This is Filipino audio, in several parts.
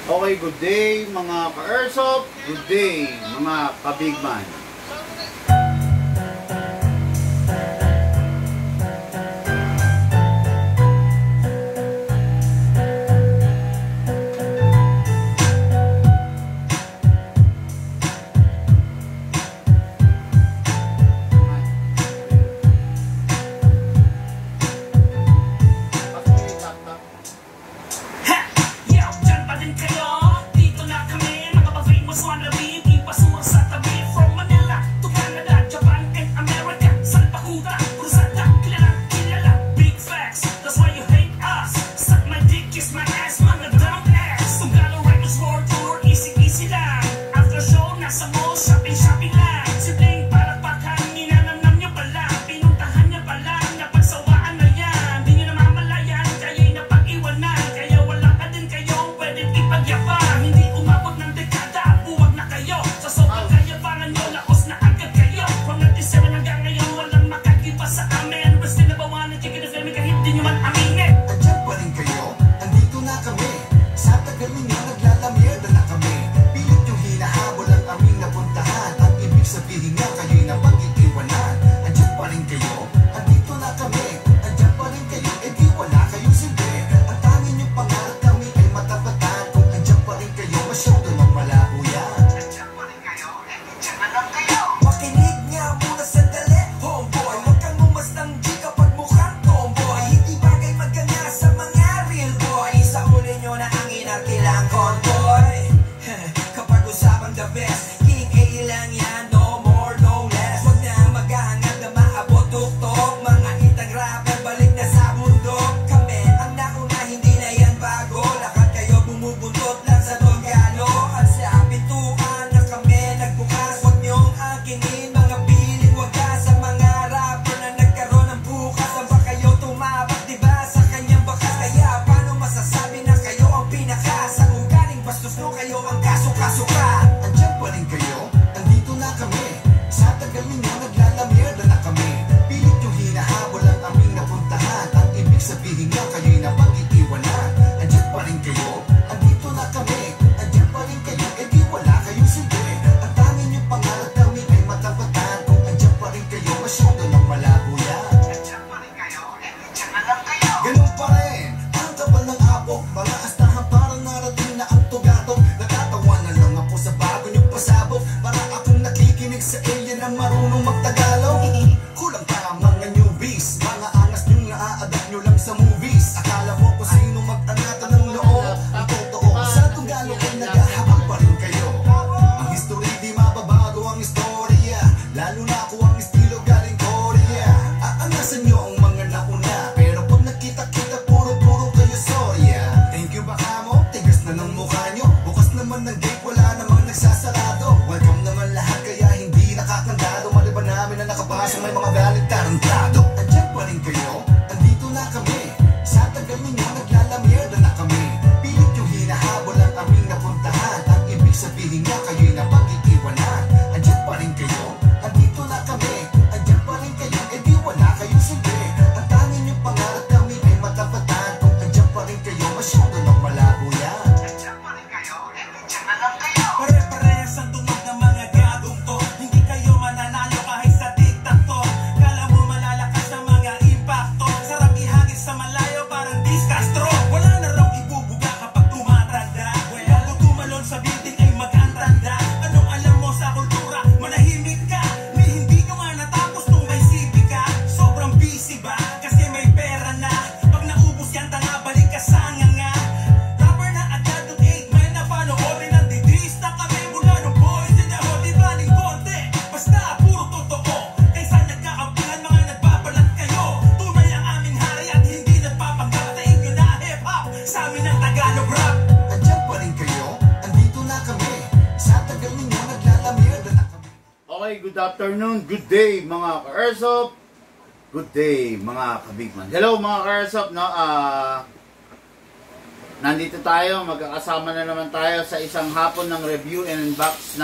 Okay, good day mga ka-airsoft, good day mga ka-bigman. Okay, good afternoon, good day mga ka-airsoft, good day mga ka-bigman. Hello mga ka-airsoft, no? Nandito tayo, magkakasama na naman tayo sa isang hapon ng review and unbox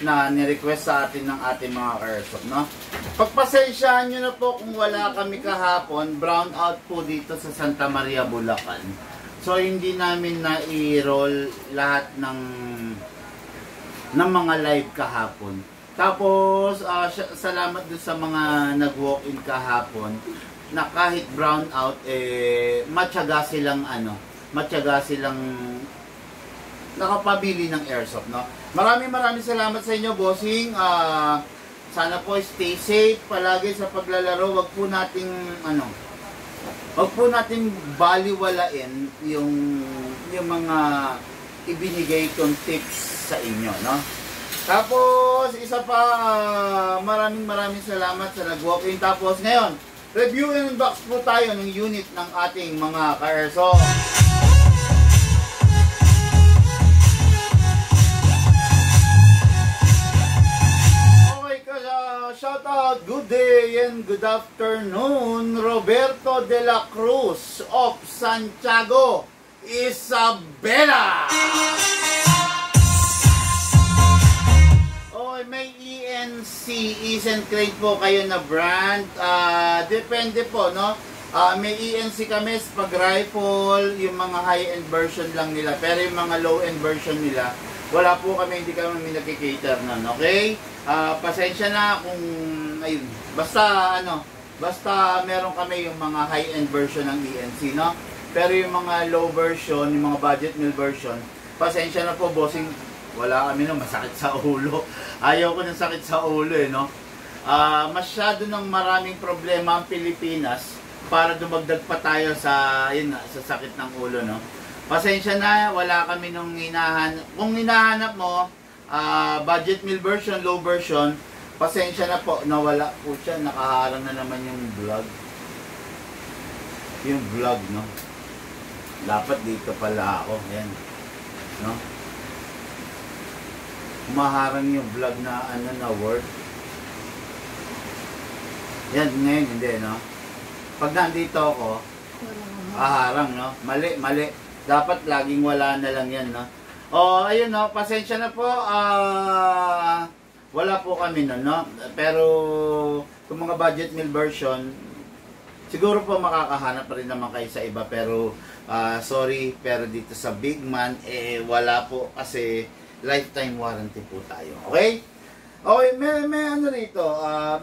na ni-request sa atin ng ating mga ka-airsoft, no? Pagpasensyahan nyo na po kung wala kami kahapon, brown out po dito sa Santa Maria, Bulacan. So hindi namin na i-roll lahat ng mga live kahapon. Tapos salamat dun sa mga nag-walk-in kahapon na kahit brown out matyaga silang nakapabili ng airsoft, no? Maraming salamat sa inyo, bossing. Sana po stay safe palagi sa paglalaro. Wag po nating baliwalain yung mga ibinigay kong tips sa inyo, no? Tapos isa pa, maraming salamat sa nag-walk-in. Tapos ngayon, review and unbox po tayo ng unit ng ating mga ka-airsoft. Shout out, good day and good afternoon, Roberto de la Cruz of Santiago, Isabela. Oh, may ENC, East Crate po kayo na brand. Depende po, no? May ENC kami pag rifle, yung mga high-end version lang nila. Pero yung mga low-end version nila, wala po kami, hindi kami nakikater nun, okay? Pasensya na kung ayun. Basta meron kami yung mga high-end version ng ENC, no? Pero yung mga low version, yung mga budget meal version, pasensya na po, bossing, wala kami masakit sa ulo. Ayaw ko ng sakit sa ulo, no? Masyado ng maraming problema ang Pilipinas para dumagdag pa tayo sa sakit ng ulo, no? Pasensya na, wala kami nung hinahanap. Kung hinahanap mo, budget meal version, low version, pasensya na po, nawala po siya, nakaharang na naman yung vlog. Yung vlog, no? Dapat dito pala ako, yan. No? Maharang yung vlog na na word. Yan, ngayon hindi, no? Pag nandito ako, haharang, no? Mali. Dapat laging wala na lang yan, no? Ayun, no? Pasensya na po. Wala po kami nun, no? Pero, kung mga budget meal version, siguro po makakahanap pa rin naman kayo sa iba. Pero, sorry, pero dito sa Big Man, wala po kasi lifetime warranty po tayo. Okay? Okay, may ano rito.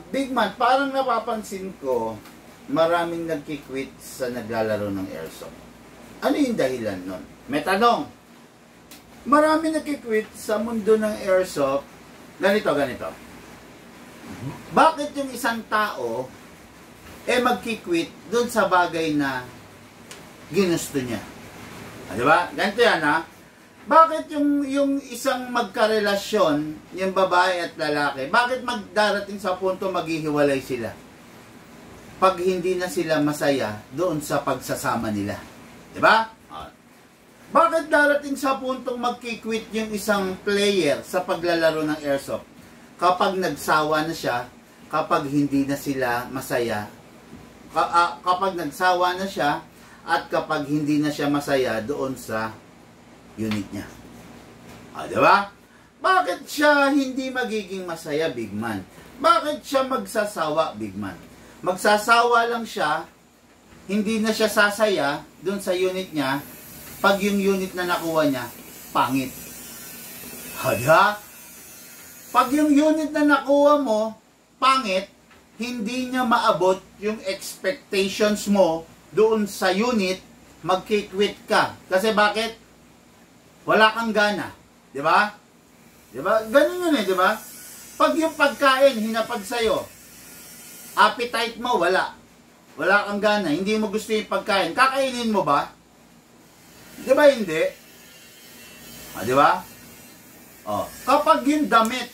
Big Man, parang napapansin ko, maraming nagkikwit sa naglalaro ng airsoft. Ano yung dahilan nun? May tanong. Marami nagkikwit sa mundo ng airsoft. Ganito. Bakit yung isang tao magkikwit dun sa bagay na ginusto niya? Diba? Ganito yan, ha? Bakit yung isang magkarelasyon, yung babae at lalaki, bakit magdarating sa punto maghihiwalay sila? Pag hindi na sila masaya doon sa pagsasama nila. Diba? Bakit darating sa puntong magkikwit yung isang player sa paglalaro ng airsoft? Kapag nagsawa na siya, kapag hindi na sila masaya, kapag nagsawa na siya, at kapag hindi na siya masaya doon sa unit niya. Diba? Bakit siya hindi magiging masaya, Big Man? Bakit siya magsasawa, Big Man? Magsasawa lang siya, hindi na siya sasaya doon sa unit niya, pag yung unit na nakuha niya, pangit. Diba? Pag yung unit na nakuha mo, pangit, hindi niya maabot yung expectations mo doon sa unit, magkikwit ka. Kasi bakit? Wala kang gana. Diba? Diba? Ganun yun diba? Pag yung pagkain, hinapag sa'yo, appetite mo, wala. Wala kang gana. Hindi mo gusto yung pagkain. Kakainin mo ba? Diba hindi? Diba? Kapag yung damit,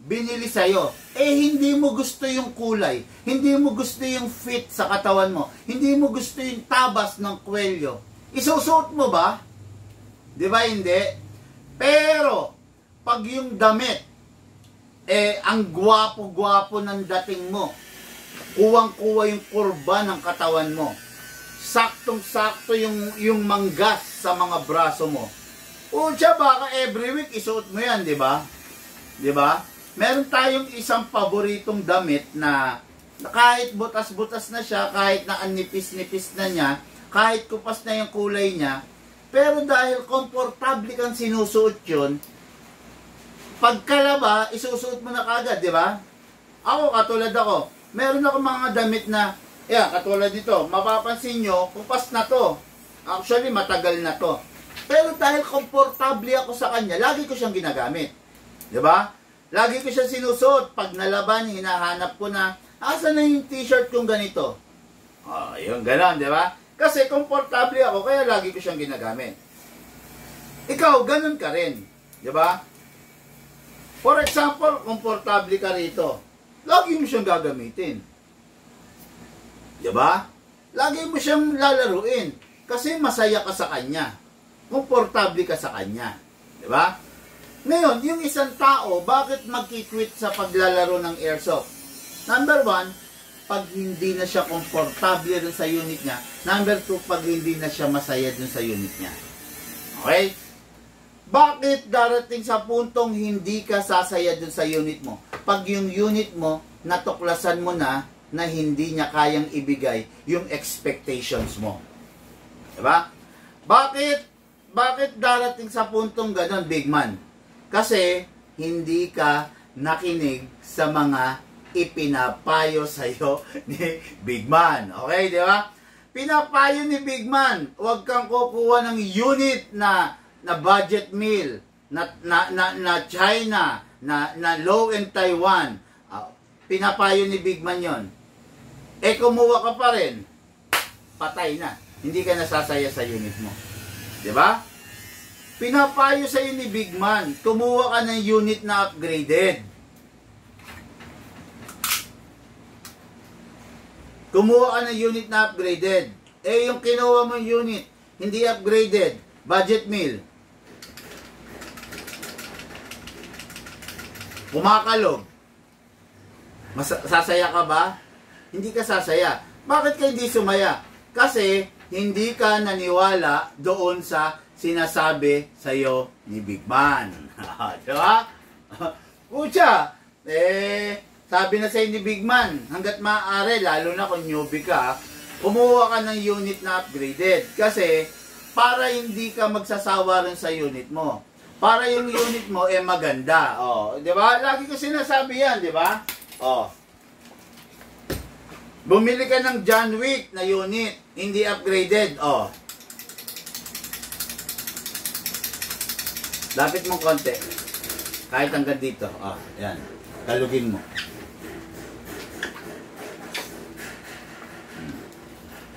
binili sa'yo, hindi mo gusto yung kulay, hindi mo gusto yung fit sa katawan mo, hindi mo gusto yung tabas ng kwelyo, isusuot mo ba? Di ba hindi? Pero, pag yung damit, ang gwapo-gwapo ng dating mo, kuwang-kuwa yung kurba ng katawan mo, saktong-sakto yung manggas sa mga braso mo, siya baka every week isuot mo yan, di ba? Di ba? Meron tayong isang paboritong damit na kahit butas-butas na siya, kahit na nipis-nipis na niya, kahit kupas na yung kulay niya, Pero dahil komportable kang sinusuot yun, pagkalaba, isusuot mo na kagad, di ba? Ako, katulad ako, meron ako mga damit na, katulad dito, mapapansin nyo, kupas na to. Actually, matagal na to. Pero dahil komportable ako sa kanya, lagi ko siyang ginagamit. Di ba? Lagi ko siya sinusuot. Pag nalaban, hinahanap ko na, asa na yung t-shirt kong ganito? Yung gano'n, di ba? Kasi komportable ako, kaya lagi ko siyang ginagamit. Ikaw, ganun ka rin. Di ba? For example, komportable ka rito. Lagi mo siyang gagamitin. Di ba? Lagi mo siyang lalaruin. Kasi masaya ka sa kanya. Komportable ka sa kanya. Di ba? Ngayon, yung isang tao, bakit magkikwit sa paglalaro ng airsoft? Number 1, pag hindi na siya komportable dun sa unit niya. Number 2, pag hindi na siya masaya dun sa unit niya. Okay? Bakit darating sa puntong hindi ka sasaya dun sa unit mo? Pag yung unit mo, natuklasan mo na hindi niya kayang ibigay yung expectations mo. Diba? Bakit darating sa puntong ganon, big man? Kasi hindi ka nakinig sa mga ipinapayo sa'yo ni Big Man. Okay, di ba? Pinapayo ni Big Man, huwag kang kukuha ng unit na budget meal, na China, na low-end Taiwan. Pinapayo ni Big Man yon. Kumuha ka pa rin, patay na. Hindi ka nasasaya sa unit mo. Di ba? Pinapayo sa'yo ni Big Man, kumuha ka ng unit na upgraded. Kumuha ka ng unit na upgraded. Yung kinuha mong unit, hindi upgraded, budget meal. Kumakalog. Sasaya ka ba? Hindi ka sasaya. Bakit ka hindi sumaya? Kasi hindi ka naniwala doon sa sinasabi sa'yo ni Big Man. Diba? Pucha, sabi na sa'yo ni Big Man, hanggat maaari, lalo na kung newbie ka, kumuha ka ng unit na upgraded. Kasi, para hindi ka magsasawa rin sa unit mo. Para yung unit mo, maganda. Di ba? Lagi ko sinasabi yan, di ba? Bumili ka ng John Wick na unit, hindi upgraded. Lapit mong konti. Kahit hanggang dito. Yan. Kalugin mo.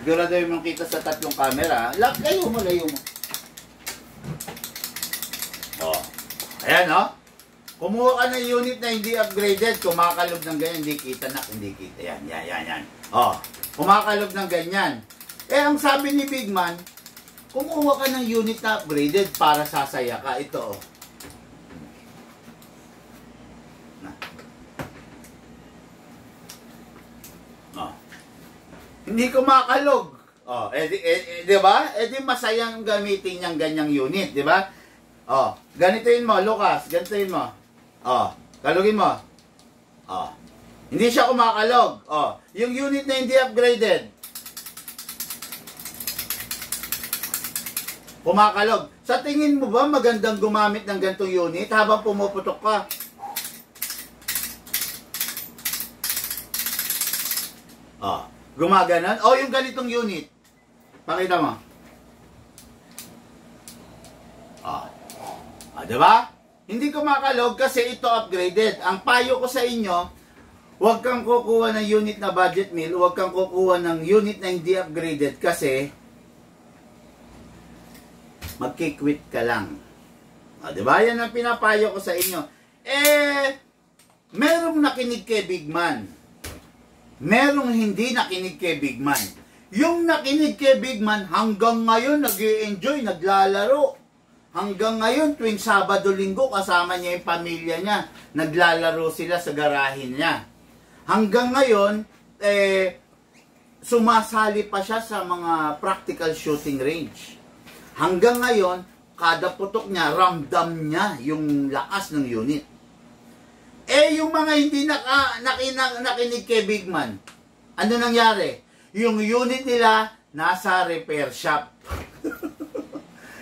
Sigurado yung makita sa tatlong camera. Layo mo. Ayan, Kumuha ka ng unit na hindi upgraded, kumakalog ng ganyan, hindi kita. Yan. Kumakalog ng ganyan. Ang sabi ni Big Man, kumuha ka ng unit na upgraded para sasaya ka. Ito, Hindi kumakalog. Di ba? Di masayang gamitin niyang ganyang unit, di ba? Ganituin mo, Lucas, ganituin mo. Kalugin mo. Hindi siya kumakalog. Yung unit na hindi upgraded, kumakalog. Sa tingin mo ba magandang gumamit ng ganitong unit habang pumuputok ka? Gumaganon? Yung ganitong unit. Pakita mo. Diba? Hindi kumakalog kasi ito upgraded. Ang payo ko sa inyo, huwag kang kukuha ng unit na budget meal, huwag kang kukuha ng unit na hindi upgraded kasi magkikwit ka lang. Diba? Yan ang pinapayo ko sa inyo. Merong nakinig kay Big Man. Merong hindi nakinig kay Big Man. Yung nakinig kay Big Man, hanggang ngayon nag-i-enjoy, naglalaro. Hanggang ngayon, tuwing Sabado-Linggo, kasama niya yung pamilya niya. Naglalaro sila sa garahin niya. Hanggang ngayon, sumasali pa siya sa mga practical shooting range. Hanggang ngayon, kada putok niya, ramdam niya yung lakas ng unit. Yung mga hindi nakinig kay Big Man, ano nangyari? Yung unit nila, nasa repair shop.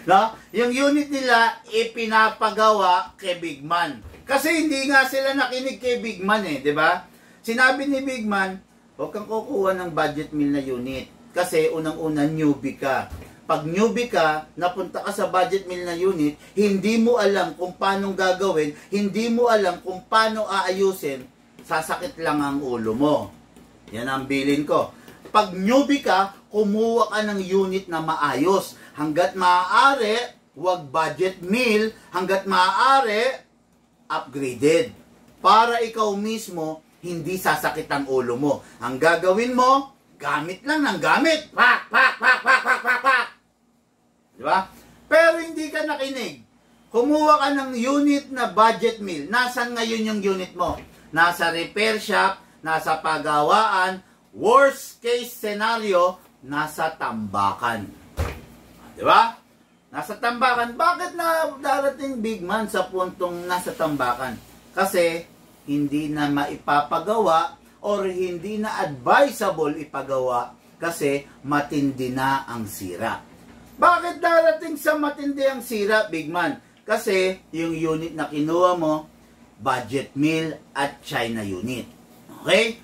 No? Yung unit nila ipinapagawa kay Big Man. Kasi hindi nga sila nakinig kay Big Man eh, di ba? Sinabi ni Big Man, huwag kang kukuha ng budget meal na unit. Kasi unang-una newbie ka. Pag newbie ka, napunta ka sa budget meal na unit, hindi mo alam kung paano gagawin, hindi mo alam kung paano aayusin, sasakit lang ang ulo mo. Yan ang bilin ko. Pag newbie ka, kumuha ka ng unit na maayos. Hanggat maaari, huwag budget meal. Hanggat maaari, upgraded. Para ikaw mismo, hindi sasakit ang ulo mo. Ang gagawin mo, gamit lang ng gamit. Pak, pak, pak, pak, pak, pak, pak. Diba? Pero hindi ka nakinig. Kumuha ka ng unit na budget meal. Nasaan ngayon yung unit mo? Nasa repair shop, nasa pagawaan, worst case scenario, nasa tambakan. Diba? Nasa tambakan. Bakit na darating Big Man sa puntong nasa tambakan? Kasi hindi na maipapagawa or hindi na advisable ipagawa kasi matindi na ang sira. Bakit darating sa matindi ang sira, Big Man? Kasi yung unit na kinuha mo, budget meal at China unit. Okay?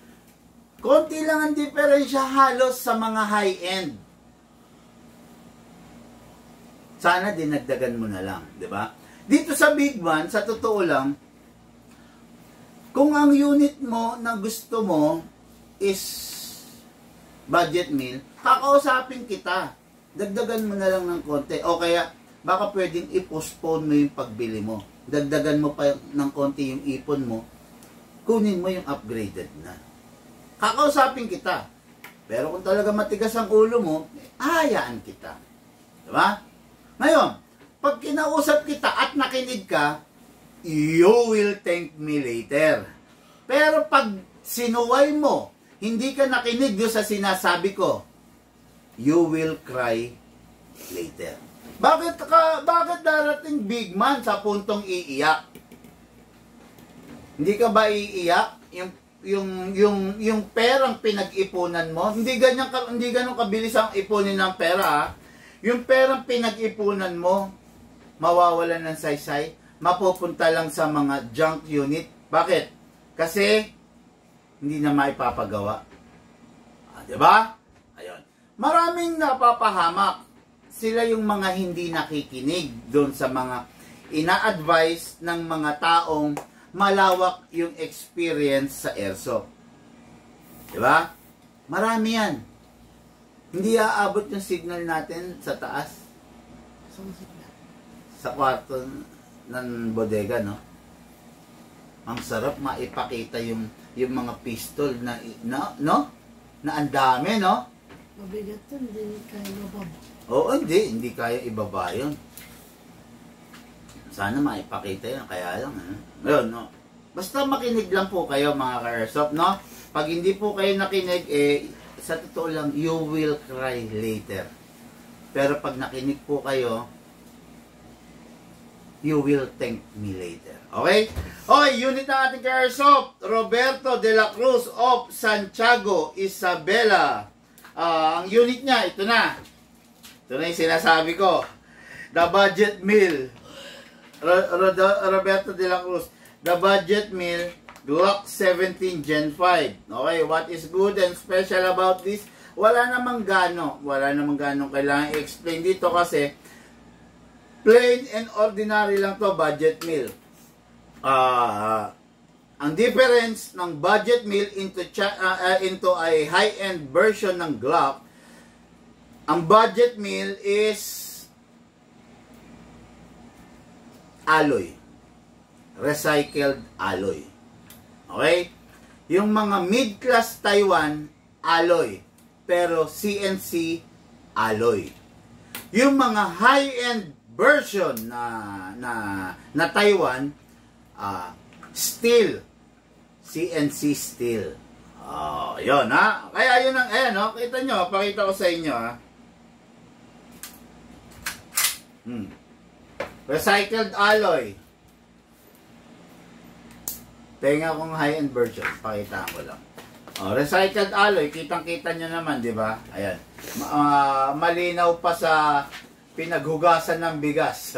Konti lang ang diferensya halos sa mga high-end. Sana dinagdagan mo na lang, di ba? Dito sa Big Man, sa totoo lang, kung ang unit mo na gusto mo is budget meal, kakausapin kita. Dagdagan mo na lang ng konti. O kaya, baka pwedeng i-postpone mo yung pagbili mo. Dagdagan mo pa ng konti yung ipon mo. Kunin mo yung upgraded na. Kakausapin kita. Pero kung talaga matigas ang ulo mo, hayaan kita. Diba? Ngayon, pag kinausap kita at nakinig ka, you will thank me later. Pero pag sinuway mo, hindi ka nakinig doon sa sinasabi ko, you will cry later. Bakit darating Big Man sa puntong iiyak? Hindi ka ba iiyak? Yung perang pinag-ipunan mo, hindi ganyan kabilis ang ipunin ng pera, ha? Yung perang pinag-ipunan mo, mawawalan ng saysay, mapupunta lang sa mga junk unit. Bakit? Kasi hindi na maipapagawa. Diba? Ayun. Maraming napapahamak. Sila yung mga hindi nakikinig doon sa mga ina-advise ng mga taong malawak yung experience sa airsoft. Diba? Marami yan. Hindi aabot yung signal natin sa taas. Sa kwarto ng bodega, no? Ang sarap maipakita yung mga pistol na no? Na ang dami, no? Mabigat yun, hindi kaya ibaba. Oo, hindi kaya ibaba yun. Sana maipakita yun, kaya lang, Ngayon, no? Basta makinig lang po kayo, mga ka-airsoft, no? Pag hindi po kayo nakinig, sa totoo lang, you will cry later. Pero pag nakinig po kayo, you will thank me later. Okay? Okay, unit ng ating ka-airsoft, Roberto de la Cruz of Santiago, Isabela. Ang unit niya, ito na. Ito na yung sinasabi ko. The budget meal. Roberto de la Cruz. The budget meal, Glock 17 Gen 5. Okay, what is good and special about this? Wala namang gano kailangan i-explain dito kasi plain and ordinary lang to, budget meal. Ang difference ng budget meal into a high-end version ng Glock, ang budget meal is alloy. Recycled alloy. Okay? Yung mga mid-class Taiwan, alloy. Pero CNC, alloy. Yung mga high-end version na Taiwan, steel. CNC steel. Yun, ha? Kaya yun ang, ayan, no? Kita nyo, pakita ko sa inyo, ha? Recycled alloy. Tenga kong high-end version. Pakita ko lang. Recycled alloy. Kitang-kita nyo naman, di ba? Ayan. Malinaw pa sa pinaghugasan ng bigas.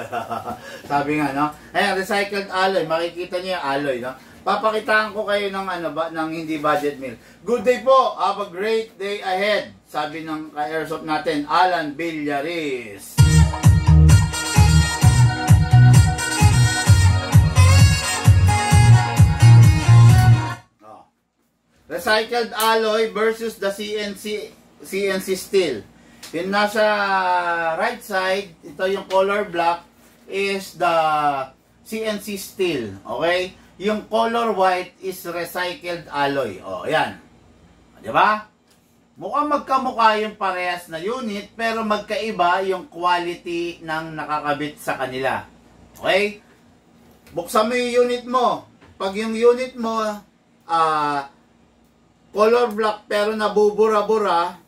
Sabi nga, no? Ayan, recycled alloy. Makikita niyo yung alloy, no? Papakitaan ko kayo ng ng hindi budget meal. Good day po. Have a great day ahead. Sabi ng ka-airsoft natin, Alan Villaris. Oh. Recycled alloy versus the CNC steel. Yung nasa right side, ito yung color black, is the CNC steel. Okay? Yung color white is recycled alloy. O, yan. Di ba? Mukhang magkamukha yung parehas na unit, pero magkaiba yung quality ng nakakabit sa kanila. Okay? Buksan mo yung unit mo. Pag yung unit mo, color black pero nabubura-bura,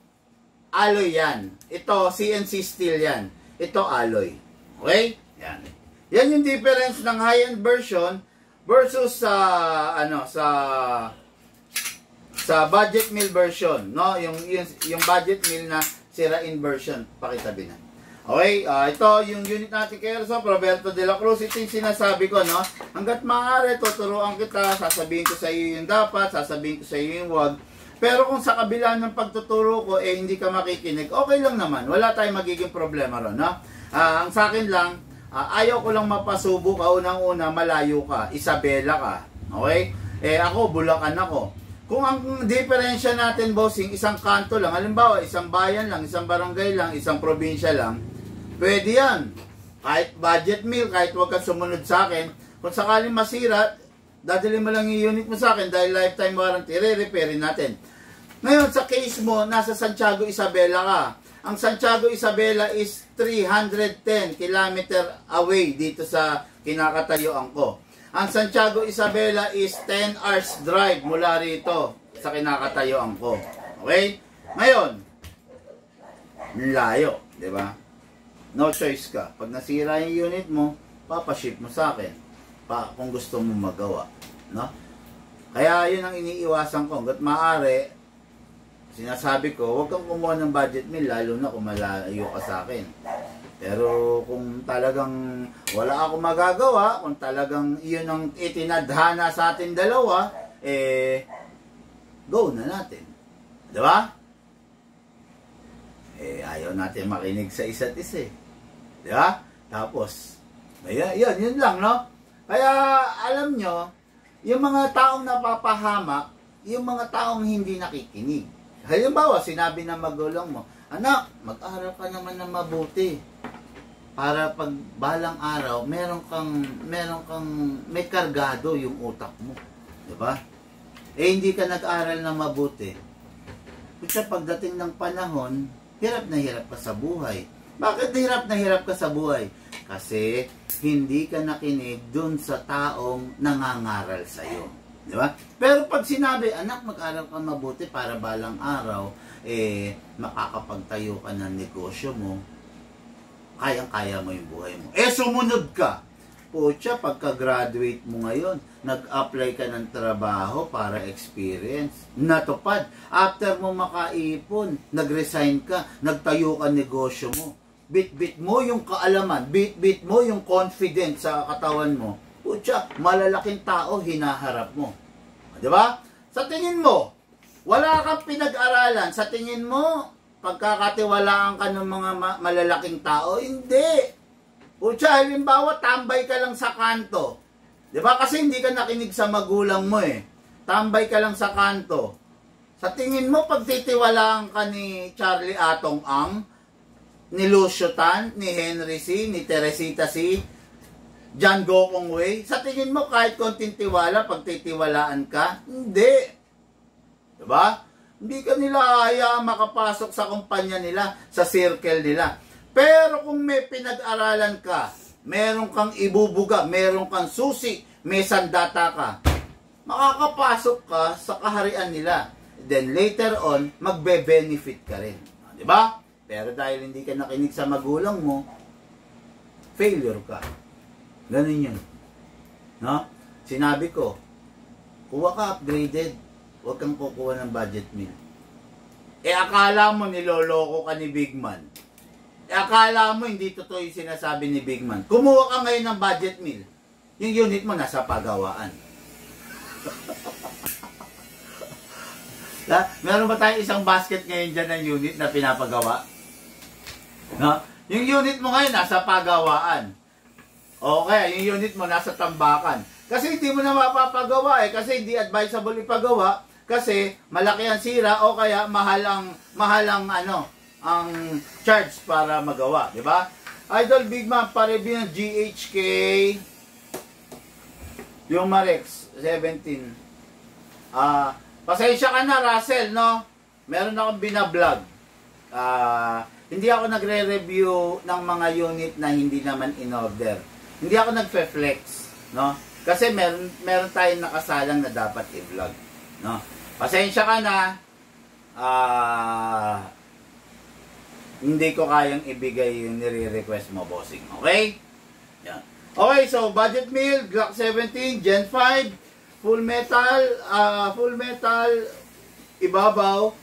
alloy yan. Ito, CNC steel yan. Ito, alloy. Okay? Yan. Yan yung difference ng high-end version versus sa budget meal version, no? Yung budget meal na sira-in version, pakitabi na. Okay, ito yung unit natin kay Roberto de la Cruz. Ito yung sinasabi ko, no? Hangga't maaari, tuturuan kita, sasabihin ko sa iyo yung dapat, sasabihin ko sa iyo yung wag. Pero kung sa kabila ng pagtuturo ko, hindi ka makikinig, okay lang naman. Wala tayong magiging problema ron, no? Ang sa akin lang, ayaw ko lang mapasubo ka, unang-una, malayo ka, Isabela ka. Okay? Ako, Bulacan ako. Kung ang diferensya natin, bossing, isang kanto lang, halimbawa, isang bayan lang, isang barangay lang, isang probinsya lang, pwede yan. Kahit budget meal, kahit huwag ka sumunod sa akin, kung sakaling masira, dadali mo lang yung unit mo sa akin dahil lifetime warranty, re-repairin natin. Ngayon, sa case mo, nasa Santiago, Isabela ka. Ang Santiago, Isabela is 310 kilometer away dito sa kinakatayuan ko. Ang Santiago, Isabela is 10 hours drive mula rito sa kinakatayuan ko. Okay? Ngayon, layo, di ba? No choice ka. Pag nasira yung unit mo, papaship mo sa akin. Kung gusto mo magawa. No? Kaya yun ang iniiwasan ko. Hanggat maaari, sinasabi ko, huwag kang kumuha ng budget meal, lalo na kung malayo ka sa akin. Pero kung talagang wala akong magagawa, kung talagang iyon ang itinadhana sa atin dalawa, go na natin. Diba? Ayaw natin makinig sa isa't isa. Diba? Tapos, yun lang, no? Kaya, alam nyo, yung mga taong napapahamak, yung mga taong hindi nakikinig. Halimbawa, sinabi ng magulang mo, anak, mag-aral ka naman ng mabuti. Para pag balang araw, may kargado yung utak mo. Diba? Hindi ka nag-aral ng mabuti. Kaya pagdating ng panahon, hirap na hirap ka sa buhay. Bakit hirap na hirap ka sa buhay? Kasi hindi ka nakinig dun sa taong nangangaral sa'yo. Di ba? Pero pag sinabi, anak, mag-aral ka mabuti para balang araw, makakapagtayo ka ng negosyo mo, kayang-kaya mo yung buhay mo. Sumunod ka. Pucha, pagka-graduate mo ngayon, nag-apply ka ng trabaho para experience. Natupad. After mo makaipon, nag-resign ka, nagtayo ka negosyo mo. Bit-bit mo yung kaalaman, bit-bit mo yung confidence sa katawan mo. Pucha, malalaking tao hinaharap mo. Diba? Sa tingin mo, wala kang pinag-aralan. Sa tingin mo, pagkakatiwalaan ka ng mga malalaking tao, hindi. Pucha, halimbawa, tambay ka lang sa kanto. Diba? Kasi hindi ka nakinig sa magulang mo eh. Tambay ka lang sa kanto. Sa tingin mo, pagtitiwalaan ka ni Charlie Atong Ang, ni Lucio Tan, ni Henry C., ni Teresita C., John Gokong Wei, sa tingin mo kahit konting tiwala, pagtitiwalaan ka? Hindi. Diba? Hindi ka nila hayaan makapasok sa kumpanya nila, sa circle nila. Pero kung may pinag-aralan ka, meron kang ibubuga, meron kang susi, may sandata ka, makakapasok ka sa kaharian nila. Then later on, magbe-benefit ka rin. Diba? Pero dahil hindi ka nakinig sa magulang mo, failure ka. Ganun yun. No? Sinabi ko, kuha ka upgraded, huwag kang kukuha ng budget meal. Akala mo niloloko ka ni Big Man. akala mo hindi totoo yung sinasabi ni Big Man. Kumuha ka ngayon ng budget meal. Yung unit mo nasa pagawaan. Meron ba tayong isang basket ngayon dyan ng unit na pinapagawa? No? Yung unit mo ngayon nasa pagawaan. Okay, yung unit mo nasa tambakan. Kasi hindi mo na mapapagawa kasi hindi advisable ipagawa kasi malaki ang sira o kaya mahal ang ang charge para magawa, di ba? Idol Big Man, pa-review ng GHK yung Marex 17. Pasensya ka na, Russell, no? Meron akong binablog. Hindi ako nagre-review ng mga unit na hindi naman in-order. Hindi ako nagfe-flex, no? Kasi meron tayong nakasalang na dapat i-vlog, no? Pasensya ka na. Hindi ko kayang ibigay yung nire-request mo, bossing. Okay? Yan. Okay, so budget meal, Glock 17, Gen 5, full metal, ibabaw,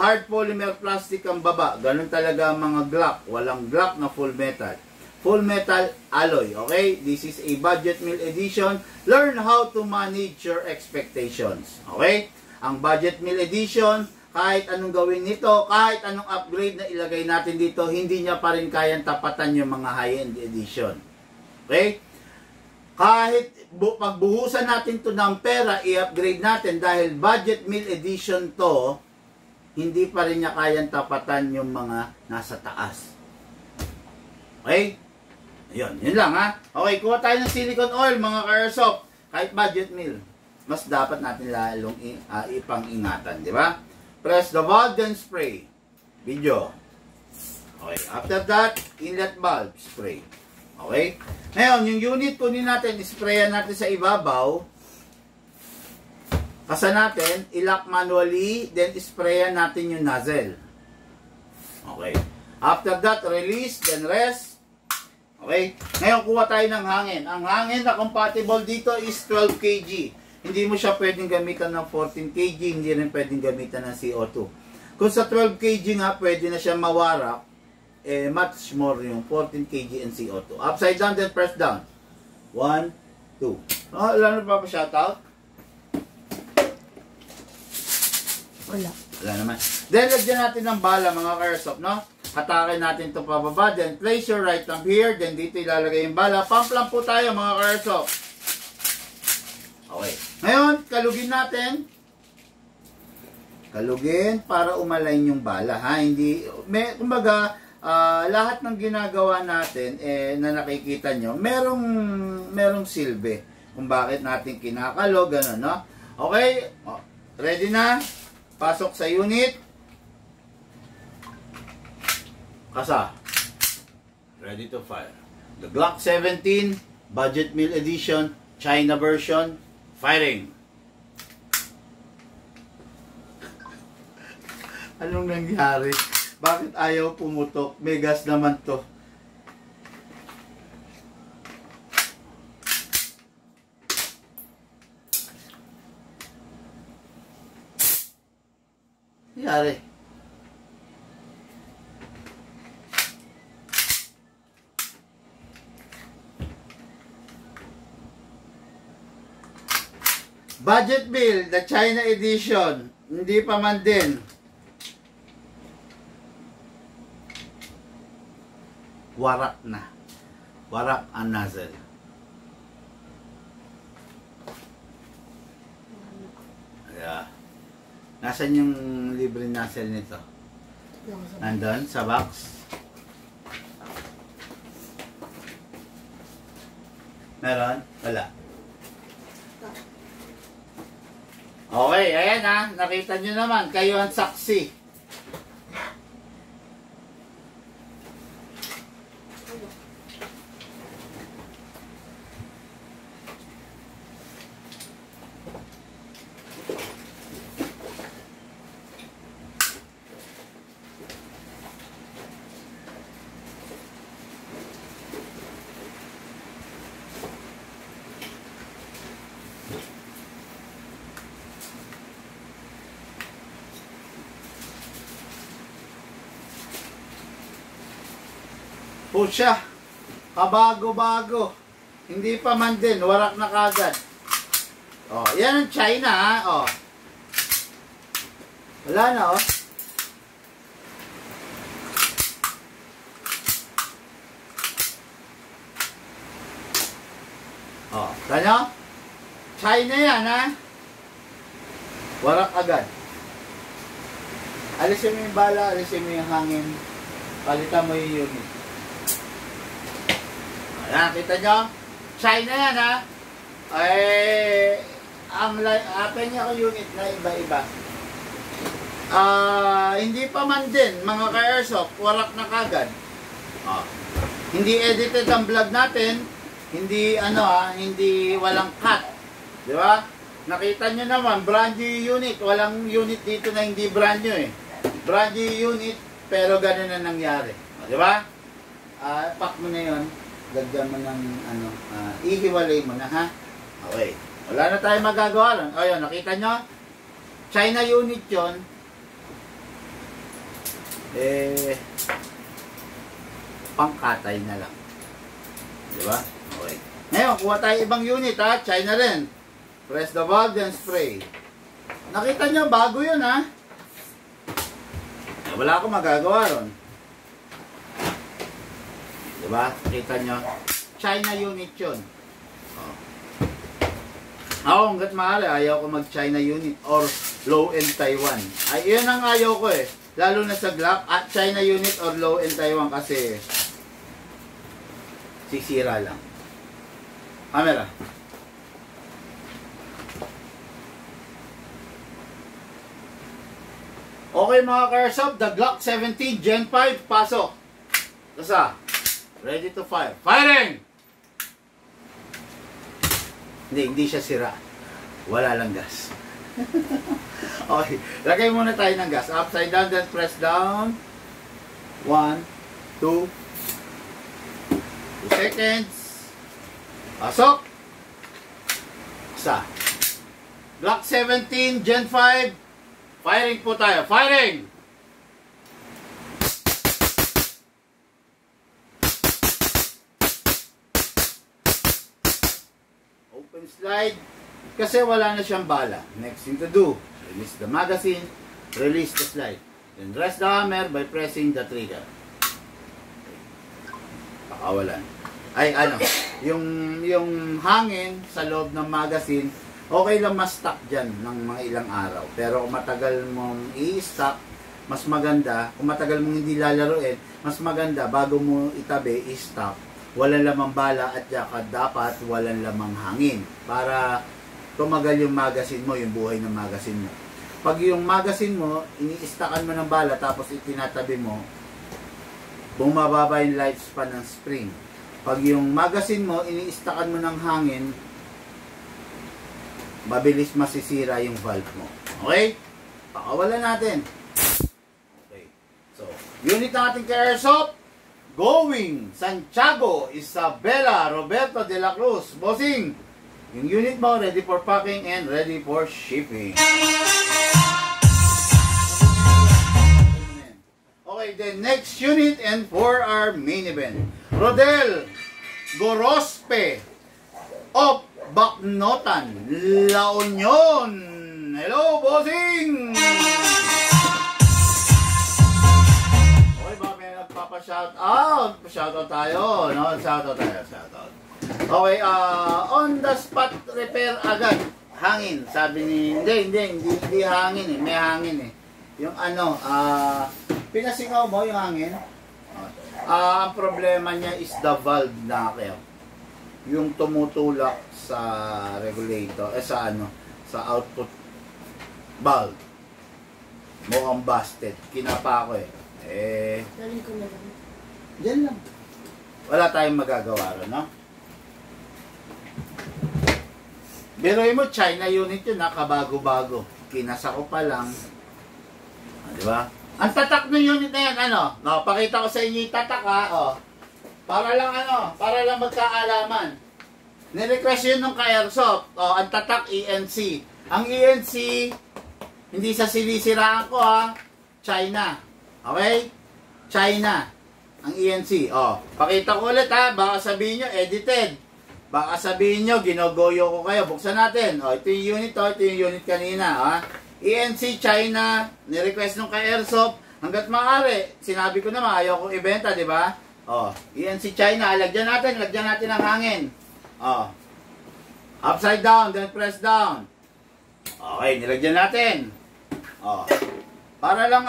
hard polymer plastic ang baba. Ganun talaga ang mga Glock. Walang Glock na full metal. Full metal alloy. Okay? This is a budget meal edition. Learn how to manage your expectations. Okay? Ang budget meal edition, kahit anong gawin nito, kahit anong upgrade na ilagay natin dito, hindi niya pa rin kayang tapatan yung mga high-end edition. Okay? Kahit pagbuhusan natin to ng pera, i-upgrade natin dahil budget meal edition to, hindi pa rin niya kayang tapatan yung mga nasa taas. Okay? Ayun, yun lang ha. Okay, kuha tayo ng silicone oil, mga ka-airsoft. Kahit budget meal, mas dapat natin lalong ipang-ingatan, di ba? Press the valve, then spray. Video. Okay. After that, inlet valve, spray. Okay. Ngayon, yung unit kunin natin, isprayan natin sa ibabaw. Kasa natin, ilock manually, then isprayan natin yung nozzle. Okay. After that, release, then rest. Okay. Ngayon, kuha tayo ng hangin. Ang hangin na compatible dito is 12 kg. Hindi mo siya pwedeng gamitan ng 14 kg, hindi rin pwedeng gamitan ng CO2. Kung sa 12 kg nga, pwede na siya mawarak, much more yung 14 kg and CO2. Upside down, then press down. 1, 2. Wala na pa shoutout? Wala naman. Then, lagyan natin ng bala, mga ka-airsoft, no? Hatakin natin ito pababa, then place your right thumb here, then dito ilalagay yung bala. Pump lang po tayo, mga ka-airsoft. Okay. Ngayon, kalugin natin. Kalugin para umalign yung bala, ha? Hindi, kumbaga, lahat ng ginagawa natin, na nakikita nyo, merong silbi. Kung bakit natin kinakalog, gano'n, no? Okay. Ready na? Pasok sa unit. Kasa. Ready to fire. The Glock 17, Budget Meal Edition, China version, firing. Anong nangyari? Bakit ayaw pumutok? May gas naman to. Nangyari? Budget Bill, the China edition. Hindi pa man din. Warak na. Warak ang nozzle. Yeah. Nasaan yung libre nozzle nito? Nandun sa box. Meron? Wala. Okay, ayan ha. Nakita nyo naman. Kayo ang saksi. Pusya. Kabago-bago. Hindi pa man din. Warak na kagad. Oh, yan ang China, ha? Oh. Wala na, oh. Oh, tanyo? China yan, ha? Warak agad. Alisin mo yung bala, alisin mo yung hangin. Palitan mo yung unit. Ayan, kita nyo? China yan, ha? Ay, apen niya ko unit na iba-iba. Hindi pa man din, mga ka-airsoft, warak na kagad. Hindi edited ang vlog natin, hindi hindi walang cut. Di ba? Nakita nyo naman, brand new unit. Walang unit dito na hindi brand new eh. Brand new unit, pero ganun na nangyari. Di ba? Pack mo na yun. Lagyan mo ng ihiwalay mo na, ha? Okay. Wala na tayong magagawa lang. O yun, nakita nyo? China unit yun. Pangkatay na lang. Di ba? Okay. Ngayon, kuha tayo ibang unit, ha? China rin. Press the valve and spray. Nakita nyo, bago yun, ha? Wala akong magagawa ron. Diba? Nakita nyo? China unit yun. Ako, hanggat mahal, ayaw ko mag-China unit or low-end Taiwan. Ay, yun ang ayaw ko eh. Lalo na sa Glock, at China unit or low-end Taiwan kasi sisira lang. Camera. Okay mga ka-airsoft, the Glock 17 Gen 5, pasok. Kasa, ready to fire. Firing! Hindi siya sira. Wala lang gas. Okay, lagay muna tayo ng gas. Upside down, then press down. 1, 2 seconds. Pasok. Kasa. Glock 17 Gen 5. Firing po tayo. Firing! Open slide. Kasi wala na siyang bala. Next thing to do, release the magazine, release the slide. Then rest the hammer by pressing the trigger. Pakawalan. Ay, yung hangin sa loob ng magazine, okay lang ma-stock dyan ng mga ilang araw. Pero kung matagal mong i-stock, mas maganda. Kung matagal mong hindi lalaroin, mas maganda bago mo itabi, i-stock. Walang lamang bala at saka dapat walang lamang hangin. Para tumagal yung magazine mo, yung buhay ng magazine mo. Pag yung magazine mo, ini-stockan mo ng bala tapos itinatabi mo, bumababa yung lifespan ng spring. Pag yung magazine mo, ini-stockan mo ng hangin, mabilis masisira yung valve mo. Okay? Pakawalan natin. Okay. So, unit ng ating ka-airsoft, going Santiago, Isabela, Roberto de la Cruz. Bossing, yung unit mo, ready for packing and ready for shipping. Okay, then next unit and for our main event. Rodel Gorospe of Bacnotan, La Union. Hello, bossing! Okay, ba may nagpapa-shoutout? Shoutout tayo, no? Shoutout tayo, shoutout. Okay, on the spot repair agad. Hangin, sabi ni... Hindi hangin eh. May hangin eh. Yung pinasingaw mo yung hangin. Ang problema niya is the valve na kayo. Yung tumutulak sa regulator, sa output valve. Mukhang busted. Kinapa ko eh. Galing ko na lang. Diyan lang. Wala tayong magagawa ron, no? Biruin mo, China unit yun, kabago-bago. Kinasa ko pa lang. Di ba? Ang tatak ng unit na yan, no, pakita ko sa inyo yung tatak, ha, para lang magkaalaman. Nirequest yun ng ka-airsoft. Ang tatak, ENC. Ang ENC, hindi sa sinisiraan ko, ha. China. Okay? China. ang ENC. Pakita ko ulit ha. Baka sabihin nyo, edited. Baka sabihin nyo, ginogoyo ko kayo. Buksan natin. Ito yung unit to. Ito yung unit kanina. ENC China. Nirequest nung kay Airsoft. Hanggat maaari. Sinabi ko naman, ayaw kong ibenta, di ba? ENC China. Lagyan natin ang hangin. Upside down. Then press down. Okay, nilagyan natin. Para lang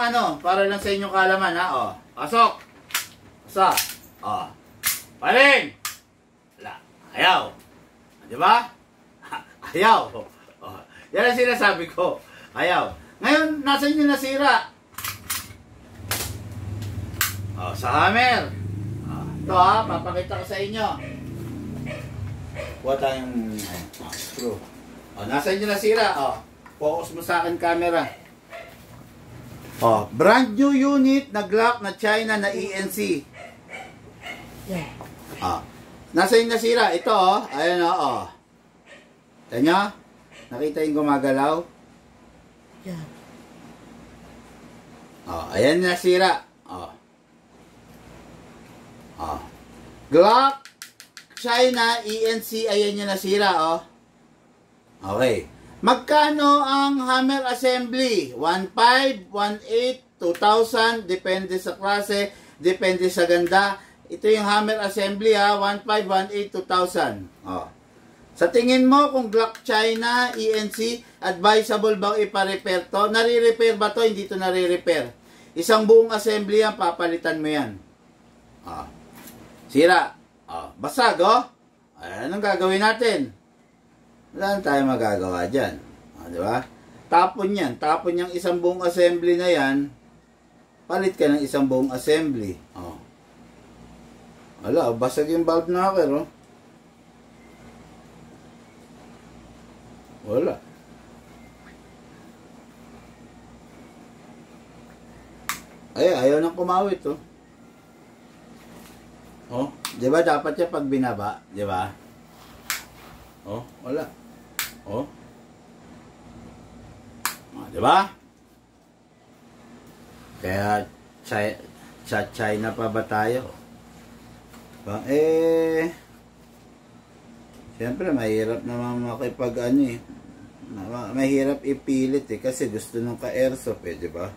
sa inyong kalaman ha. Pasok. Basta. Paling. Wala. Ayaw. Di ba? Ayaw. Yan ang sinasabi ko. Ayaw. Ngayon, nasa inyo nasira? Sa hammer. Ito papakita ko sa inyo. Kuha tayong screw. Nasa inyo nasira. Focus mo sa akin camera. Brand new unit na Glock na China na ENC. Nasa yung nasira? Ito Ayan Ito nyo? Nakita yung gumagalaw? Ayan nasira. Glock China ENC. Ayan yung nasira Okay. Magkano ang hammer assembly? 1.5, 1.8, 2,000, depende sa klase, depende sa ganda. Ito yung hammer assembly 1.5, 1.8, 2,000. Sa tingin mo kung Glock China, ENC, advisable bang ipa-repair to? Nare-repair ba to? Hindi to nare-repair. Isang buong assembly yan, papalitan mo yan. Sira. Basag anong gagawin natin? Wala na tayo magagawa dyan. Di ba? Tapon yan. Tapon yung isang buong assembly na yan. Palit ka ng isang buong assembly. Wala, basag yung valve knocker. Wala. Ayaw nang kumawit di ba dapat siya pag binaba? Di ba? Wala. Di ba? Kaya sa China pa ba tayo? Siyempre mahirap naman makipag mahirap ipilit kasi gusto nung ka-airsoft di ba?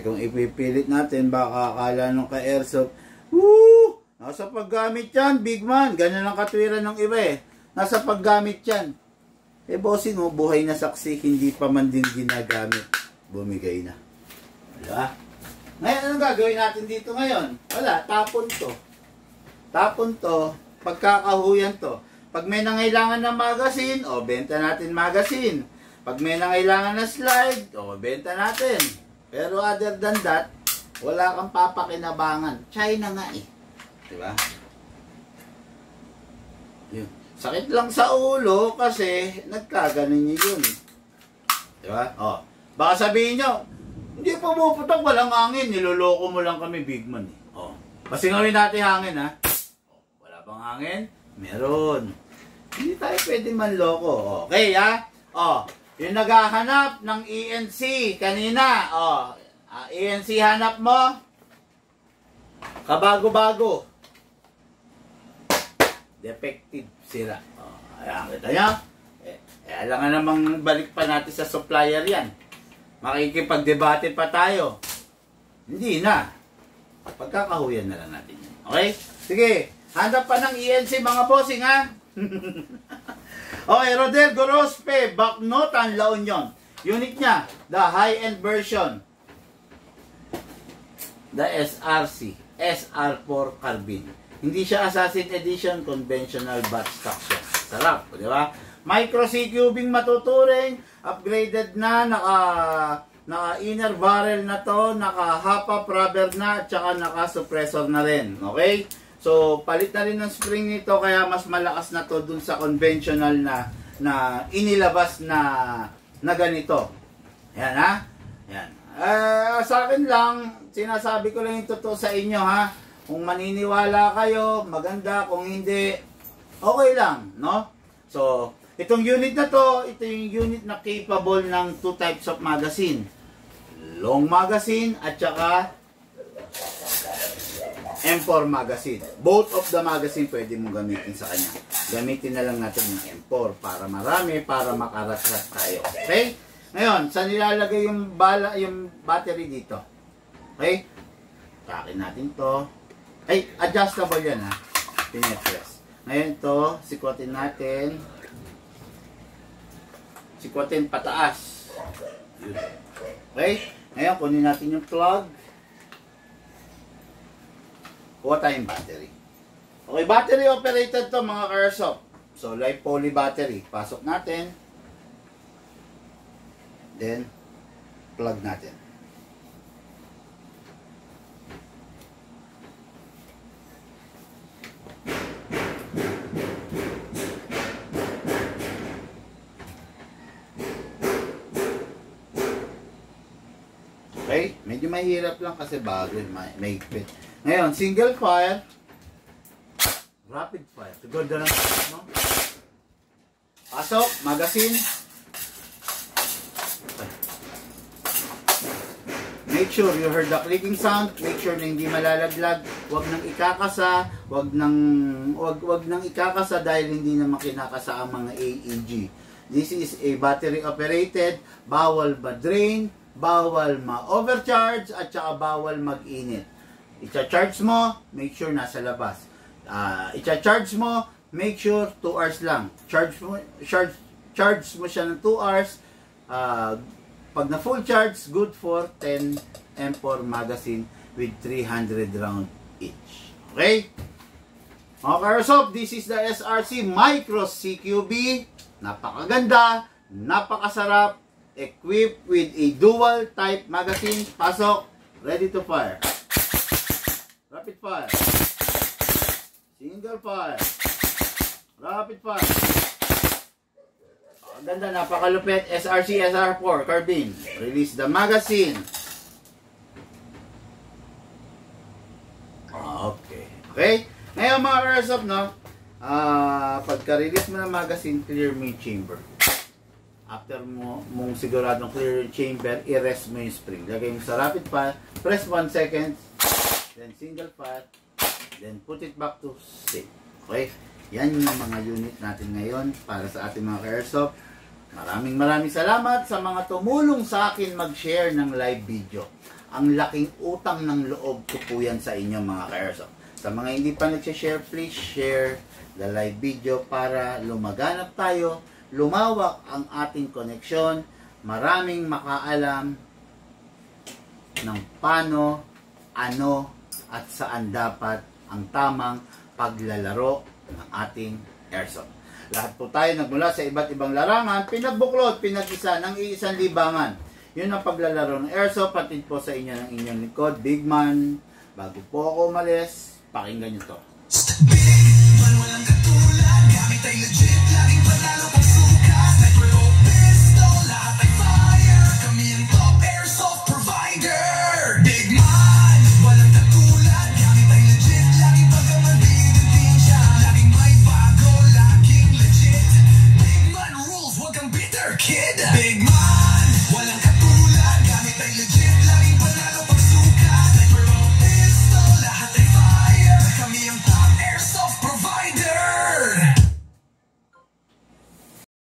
Kung ipipilit natin baka akala nung ka-airsoft, nasa paggamit yan, big man. Ganyan ang katwiran ng iba Nasa paggamit yan. Bossing buhay na saksi, hindi pa man din ginagamit. Bumigay na. Wala. Ngayon, anong gagawin natin dito ngayon? Wala, tapon to. Tapon to, pagkakahuyan to. Pag may nangailangan ng magazine, benta natin magazine. Pag may nangailangan ng slide, benta natin. Pero other than that, wala kang papakinabangan. China nga Diba? Yun. Sakit lang sa ulo kasi nagkaganon nyo yun. Diba? Baka sabihin nyo, hindi pumuputok, walang hangin. Niloloko mo lang kami, big man. Pasingawin natin hangin, wala bang hangin? Meron. Hindi tayo pwede manloko. Okay, yung naghahanap ng ENC kanina. ENC hanap mo. Kabago-bago. Defective. Sira. Ayan, kita nyo? Alangan namang balik pa natin sa supplier yan. Makikipagdebate pa tayo. Hindi na. Pagkakahuyan na lang natin yan. Okay? Sige. Hanap pa ng ENC mga bossing Okay, Rodel Gorospe, Baknotan, La Union. Unit niya, the high-end version. The SRC. SR4 Carbine. Hindi siya Assassin Edition, conventional batch stock siya. Sarap, di ba? Micro C-cubing matuturing, upgraded na, naka inner barrel na to, naka half-up rubber na, at saka naka suppressor na rin. Okay? So, palit na rin ng spring nito, kaya mas malakas na to dun sa conventional na inilabas na ganito. Yan Yan. Sa akin lang, sinasabi ko lang yung totoo sa inyo Kung maniniwala kayo, maganda. Kung hindi, okay lang, no? So, itong unit na to, ito yung unit na capable ng two types of magazine. Long magazine at saka M4 magazine. Both of the magazine pwede mong gamitin sa kanya. Gamitin na lang natin yung M4 para marami, para makarat-rat tayo. Okay? Ngayon, saan nilalagay yung battery dito? Okay? Takin natin to. Ay, adjustable yan ha. Pinepress. Ngayon to, sikwatin natin. Sikwatin pataas. Yun. Okay? Ngayon, kunin natin yung plug. Kuha tayong battery. Okay, battery operated to mga ka-airsoft. So, live poly battery. Pasok natin. Then, plug natin. Okay? Medyo mahirap lang kasi bago may fit. Ngayon, single fire, rapid fire. Ganda lang, no? Pasok, magazine. Make sure you heard the clicking sound. Make sure na hindi malalaglag. Huwag nang ikakasa. Huwag nang ikakasa dahil hindi naman kinakasa ang mga AEG. This is a battery operated. Bawal ma-drain. Bawal ma-overcharge. At saka bawal mag-init. I-charge mo, make sure nasa labas. I-charge mo, make sure 2 hours lang. Charge mo siya ng 2 hours. Pag na full charge, good for 10 M4 magazine with 300 round each. Okay? Mga ka-airsoft, this is the SRC Micro CQB. Napakaganda, napakasarap, equipped with a dual type magazine. Pasok, ready to fire. Rapid fire. Single fire. Rapid fire. Ang ganda, napakalupit. SRC SR4 carbine. Release the magazine. Okay. Okay? Ngayon mga airsoft, no? Pagka-release mo ng magazine, clear mo yung chamber. After mong siguradong clear yung chamber, i-rest mo yung spring. Lagay mo sa rapid fire. Press 1 second. Then single fire, then put it back to safe. Okay? Yan yung mga unit natin ngayon para sa ating mga ka-airsoft. Maraming salamat sa mga tumulong sa akin mag-share ng live video. Ang laking utang ng loob ko po yan sa inyo mga ka-airsoft. Sa mga hindi pa nag-share, please share the live video para lumaganap tayo, lumawak ang ating koneksyon, maraming makaalam ng paano, ano, at saan dapat ang tamang paglalaro ng ating airsoft. Lahat po tayo nagmula sa iba't ibang larangan, pinagbuklod, pinag-isa ng iisang libangan. Yun ang paglalaro ng airsoft. Patid po sa inyo ng inyong likod, Big Man. Bago po ako umalis, pakinggan nyo to. Walang katulad, gamit ay legit, laging panalo.